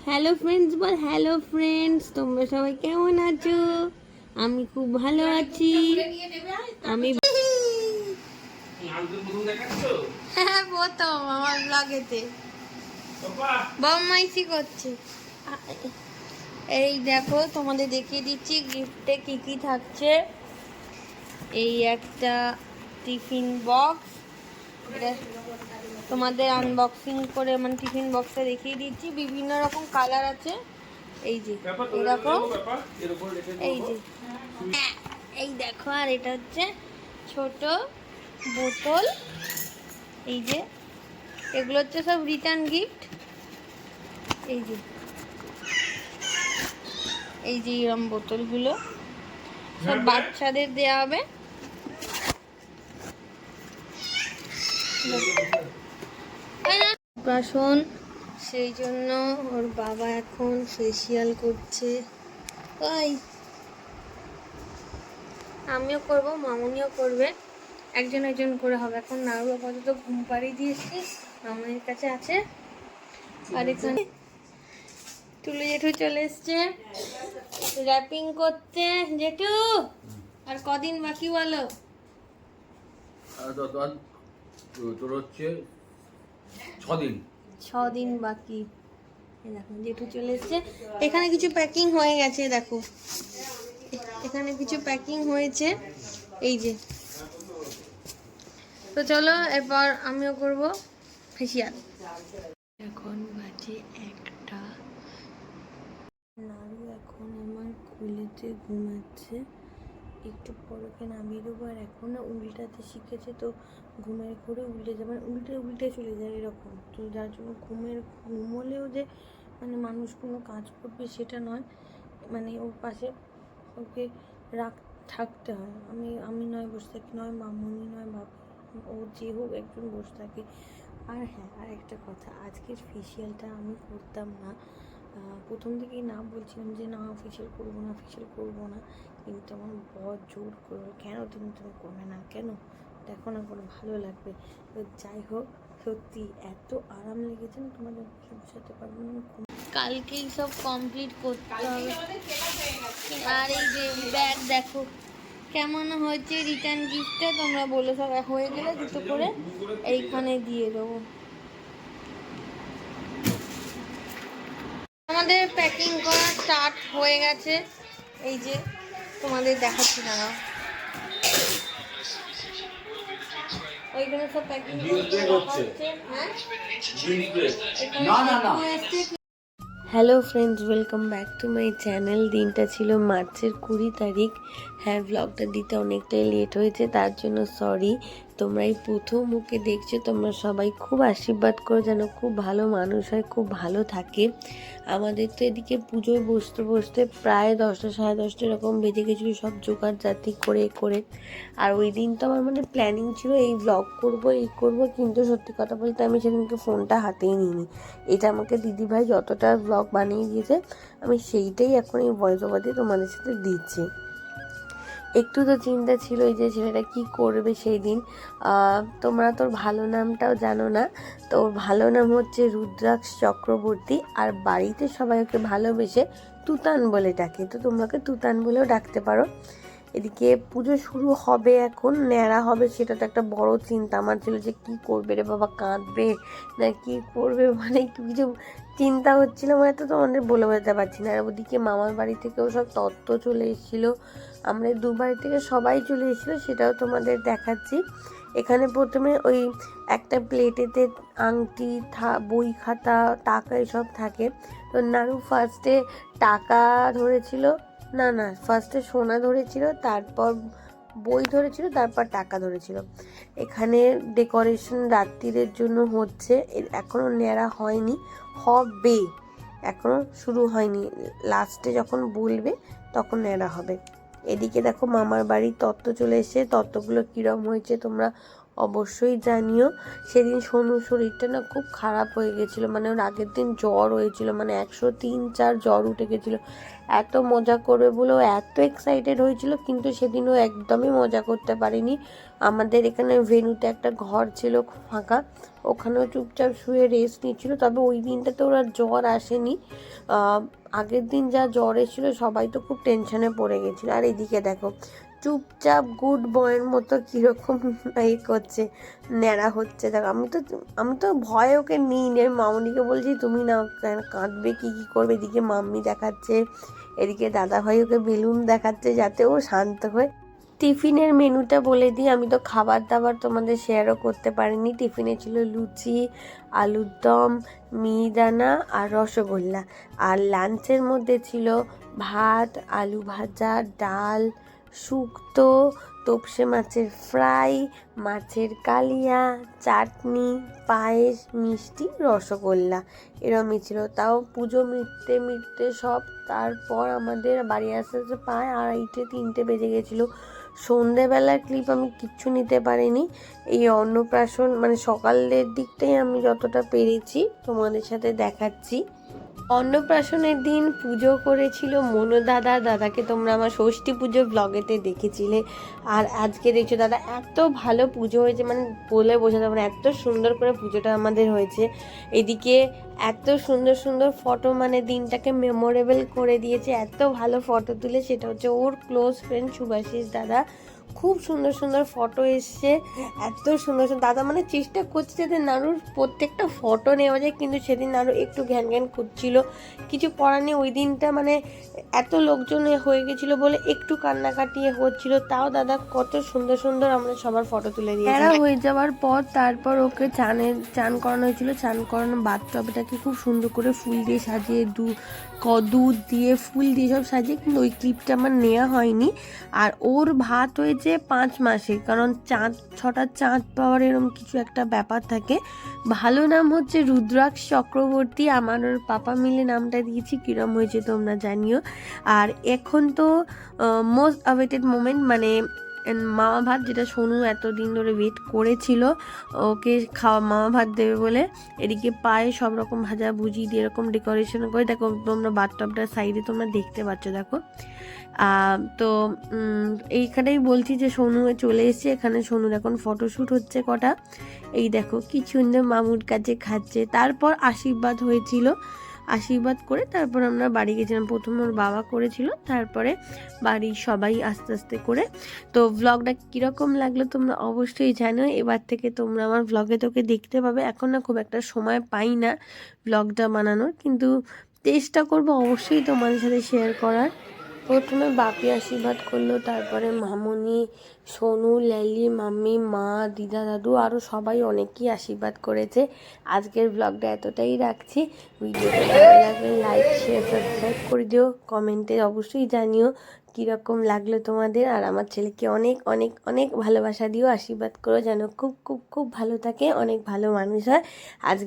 Hello friends বল, hello friends, তোমরা সবাই কেমন আছো? আমি খুব ভালো আছি। আমি হ্যাঁ প্রথম আমার ব্লগেতে বম্মাইসি করছে। এই দেখো, তোমাদের দেখিয়ে দিচ্ছি গিফটে কি কি থাকছে। এই একটা টিফিন বক্স, এটা তোমাদের আনবক্সিং করে মানে টিফিন বক্সটা দেখিয়ে দিচ্ছি। বিভিন্ন রকম কালার আছে। এই যে এরকম, এই যে এই দেখো, আর এটা হচ্ছে ছোট বোতল। এই যে এগুলো হচ্ছে সব রিটার্ন গিফট। এই যে এই যে এরকম বোতলগুলো সব বাচ্চাদের দেওয়া হবে। প্রাশন, সেই জন্য ওর বাবা এখন ফেসিয়াল করছে। তাই আমিও করব, মামুনিও করবে, একজন একজন করে হবে। এখন নাড়ু আপাতত ঘুম পাড়িয়ে দিয়েছি, মামুনির কাছে আছে। আর এখানে তুলে জেঠু চলে এসছে র্যাপিং করতে। জেঠু আর কদিন বাকি বলো? তোর হচ্ছে 6 দিন বাকি। দেখো জেঠু চলে এসছে। এখানে কিছু প্যাকিং হয়ে গেছে, দেখো এখানে কিছু প্যাকিং হয়েছে। এই যে, তো চলো এরপর আমিও করব ফেসিয়াল। এখন বাজে 1টা। নাড়ু এখন আমার কোলেতে ঘুমাচ্ছে। একটু পর ওকে নামিয়ে দেবো। আর এখন না উল্টাতে শিখেছে, তো ঘুমের ঘরে উল্টে যায়, মানে উল্টে উল্টে চলে যায় এরকম। তো যার জন্য ঘুমোলেও যে মানে মানুষ কোনো কাজ করবে সেটা নয়, মানে ওর পাশে ওকে থাকতে হয়। আমি নয় বসে থাকি, নয় মামুনি, নয় বাবা, ও যে হোক একজন বসে থাকে। আর হ্যাঁ, আর একটা কথা, আজকের ফেসিয়ালটা আমি করতাম না। প্রথম থেকেই না বলছিলাম যে না ফেসিয়াল করবো না, কিন্তু আমার বর জোর করবে, কেন তুমি করবে না কেন, দেখো না কোনো ভালো লাগবে। তো যাই হোক, সত্যি এত আরাম লেগেছে না, তোমাদের বোঝাতে পারবো না। কালকেই সব কমপ্লিট করতে হবে। আর এই যে ব্যাগ দেখো কেমন হয়েছে, রিটার্ন গিফটটা তোমরা বলে সব হয়ে গেলে দুটো করে এইখানে দিয়ে দেবো। আমাদের প্যাকিং করা স্টার্ট হয়ে গেছে। এই যে তোমাদের দেখাচ্ছি না, ওইখানে সব প্যাকিং হচ্ছে। হ্যাঁ, hello friends, welcome back to my channel. দিনটা ছিল মার্চের 20 তারিখ। হ্যাঁ, ব্লগটা দিতে অনেকটাই লেট হয়েছে, তার জন্য সরি। তোমরা এই প্রথম ওকে দেখছো, তোমরা সবাই খুব আশীর্বাদ করো যেন খুব ভালো মানুষ হয়, খুব ভালো থাকে। আমাদের তো এদিকে পুজোয় বসতে বসতে প্রায় 10টা সাড়ে 10টা এরকম বেজে গেছিলো, সব জোগাড় জাতি করে। আর ওই দিন তো আমার মানে প্ল্যানিং ছিল এই ব্লগ করবো, এই করবো, কিন্তু সত্যি কথা বলতে আমি সেদিনকে ফোনটা হাতেই নিইনি। এটা আমাকে দিদিভাই যতটা ব্লগ বানিয়ে দিয়েছে, আমি সেইটাই এখন এই ভয়েস ওভার দিয়ে তোমাদের সাথে দিচ্ছি। একটু তো চিন্তা ছিল এই যে ছেলেটা কি করবে সেই দিন। তোমরা তোর ভালো নামটাও জানো না, তো ওর ভালো নাম হচ্ছে রুদ্রাক্ষ চক্রবর্তী। আর বাড়িতে সবাই ওকে ভালোবেসে তুতান বলে ডাকে, তো তোমরাকে তুতান বলেও ডাকতে পারো। এদিকে পুজো শুরু হবে, এখন ন্যাড়া হবে, সেটা তো একটা বড় চিন্তা আমার ছিল, যে কি করবে রে বাবা, কাঁদবে না কি করবে, মানে কিছু চিন্তা হচ্ছিল, মানে তো তোমাদের বলে বোঝাতে পারছি না। আর ওদিকে মামার বাড়ি থেকেও সব তত্ত্ব চলে এসেছিলো, আমরা দু বাড়ি থেকে সবাই চলে এসেছিলো, সেটাও তোমাদের দেখাচ্ছি। এখানে প্রথমে ওই একটা প্লেটেতে আংটি, বই খাতা, টাকা এসব থাকে। তো নাড়ু ফার্স্টে টাকা ধরেছিল, না ফার্স্টে সোনা ধরেছিল, তারপর বই ধরেছিল, তারপর টাকা ধরেছিল। এখানে ডেকোরেশন রাত্রিরের জন্য হচ্ছে, এখনও ন্যাড়া হয়নি, হবে, এখনও শুরু হয়নি, লাস্টে যখন বলবে তখন ন্যাড়া হবে। এদিকে দেখো মামার বাড়ির তত্ত্ব চলে এসেছে, তত্ত্বগুলো কীরকম হয়েছে তোমরা অবশ্যই জানিও। সেদিন সোনুর শরীরটা না খুব খারাপ হয়ে গেছিলো, মানে ওর আগের দিন জ্বর হয়েছিল, মানে 103-4 জ্বর উঠে গেছিলো। এত মজা করবে বলে ও এত এক্সাইটেড হয়েছিল, কিন্তু সেদিন ও একদমই মজা করতে পারেনি। আমাদের এখানে ভেন্যুতে একটা ঘর ছিল ফাঁকা, ওখানেও চুপচাপ শুয়ে রেস্ট নিচ্ছিল। তবে ওই দিনটাতে ওর আর জ্বর আসেনি। আগের দিন যা জ্বর এসেছিলো সবাই তো খুব টেনশনে পড়ে গেছিলো। আর এদিকে দেখো চুপচাপ গুড বয়ের মতো কীরকম করছে, ন্যাড়া হচ্ছে। দেখো আমি তো ভয় ওকে নিই নে, মামনিকে বলছি তুমি না কাঁদবে কী করবে। এদিকে মাম্মি দেখাচ্ছে, এদিকে দাদাভাই ওকে বেলুন দেখাচ্ছে যাতে ও শান্ত হয়। টিফিনের মেনুটা বলে দিই, আমি তো খাবার দাবার তোমাদের শেয়ারও করতে পারিনি। টিফিনে ছিল লুচি, আলুর দম, মিহিদানা আর রসগোল্লা। আর লাঞ্চের মধ্যে ছিল ভাত, আলু ভাজা, ডাল, শুক্তো, তোপসে মাছের ফ্রাই, মাছের কালিয়া, চাটনি, পায়েস, মিষ্টি, রসগোল্লা এরমই ছিল। তাও পুজো মিটতে মিটতে সব, তারপর আমাদের বাড়ি আসতে আসতে প্রায় 2:30-3টে বেজে গেছিলো। সন্ধেবেলার ক্লিপ আমি কিচ্ছু নিতে পারিনি। এই অন্নপ্রাশন মানে সকালের দিকটাই আমি যতটা পেরেছি তোমাদের সাথে দেখাচ্ছি। অন্নপ্রাশনের দিন পুজো করেছিল মনু দাদাকে তোমরা আমার ষষ্ঠী পুজো ব্লগেতে দেখেছিলে। আর আজকে দেখছো দাদা, এত ভালো পুজো হয়েছে মানে বলে বোঝাতে পারবো না, এত সুন্দর করে পুজোটা আমাদের হয়েছে। এদিকে এত সুন্দর সুন্দর ফটো, মানে দিনটাকে মেমোরেবল করে দিয়েছে। এত ভালো ফটো তুলে, সেটা হচ্ছে ওর ক্লোজ ফ্রেন্ড শুভাশিস দাদা। খুব সুন্দর সুন্দর ফটো এসছে, এত সুন্দর সুন্দর। দাদা মানে চেষ্টা করছে যাতে নাড়ুর প্রত্যেকটা ফটো নেওয়া যায়, কিন্তু সেদিন নাড়ু একটু ঘ্যান করছিল। কিছু করার নেই, ওই দিনটা মানে এত লোকজন হয়ে গেছিলো বলে একটু কান্নাকাটি হচ্ছিল। তাও দাদা কত সুন্দর সুন্দর আমরা সবার ফটো তুলে দিয়েছি। এরা হয়ে যাওয়ার পর তারপর ওকে চান করানো হয়েছিল। চান করানো বাথটবটাকে খুব সুন্দর করে ফুল দিয়ে সাজিয়ে, দুধ দিয়ে ফুল দিয়ে সব সাজিয়ে, কিন্তু ওই ক্লিপটা আমার নেওয়া হয়নি। আর ওর ভাত হয়েছে 5 মাসে, কারণ 6টা চাঁদ পাওয়ার এরকম কিছু একটা ব্যাপার থাকে। ভালো নাম হচ্ছে রুদ্রাক্ষ চক্রবর্তী, আমার ওর পাপা মিলে নামটা দিয়েছি। কিরম হয়েছে তোমরা জানিও। আর এখন তো মোস্ট অ্যাওয়েটেড মোমেন্ট, মানে মামা ভাত, যেটা সোনু এতদিন ধরে ওয়েট করেছিল ওকে মামা ভাত দেবে বলে। এদিকে পায়ে সব রকম ভাজা ভুজি দিয়ে এরকম ডেকোরেশন করে, দেখো তোমরা বাথটবটার সাইডে তোমরা দেখতে পাচ্ছ। দেখো তো এইখানেই বলছি যে সোনু চলে এসেছে। এখানে সোনুর এখন ফটোশ্যুট হচ্ছে কটা। এই দেখো কি সুন্দর মামুর কাছে খাচ্ছে। তারপর আশীর্বাদ হয়েছিল, আশীর্বাদ করে তারপর আমরা বাড়ি গেছিলাম। প্রথমে ওর বাবা করেছিল, তারপরে বাড়ির সবাই আস্তে আস্তে করে। তো ব্লগটা কীরকম লাগলো তোমরা অবশ্যই জানো। এবার থেকে তোমরা আমার ব্লগে তোকে দেখতে পাবে। এখন না খুব একটা সময় পাই না ব্লগটা বানানোর, কিন্তু চেষ্টা করবো অবশ্যই তোমাদের সাথে শেয়ার করার। প্রথমে বাপি আশীর্বাদ করলো, তারপরে মামনি, সোনু, ল্যালি, মাম্মি, মা, দিদা, দাদু আরও সবাই অনেকেই আশীর্বাদ করেছে। আজকের ব্লগটা এতটাই রাখছি। ভিডিওটা ভালো লাগলে লাইক, শেয়ার, সাবস্ক্রাইব করে দিও। কমেন্টে অবশ্যই জানিও কীরকম লাগলো তোমাদের। আর আমার ছেলেকে অনেক অনেক অনেক ভালোবাসা দিও, আশীর্বাদ করো যেন খুব খুব খুব ভালো থাকে, অনেক ভালো মানুষ হয়। আজকে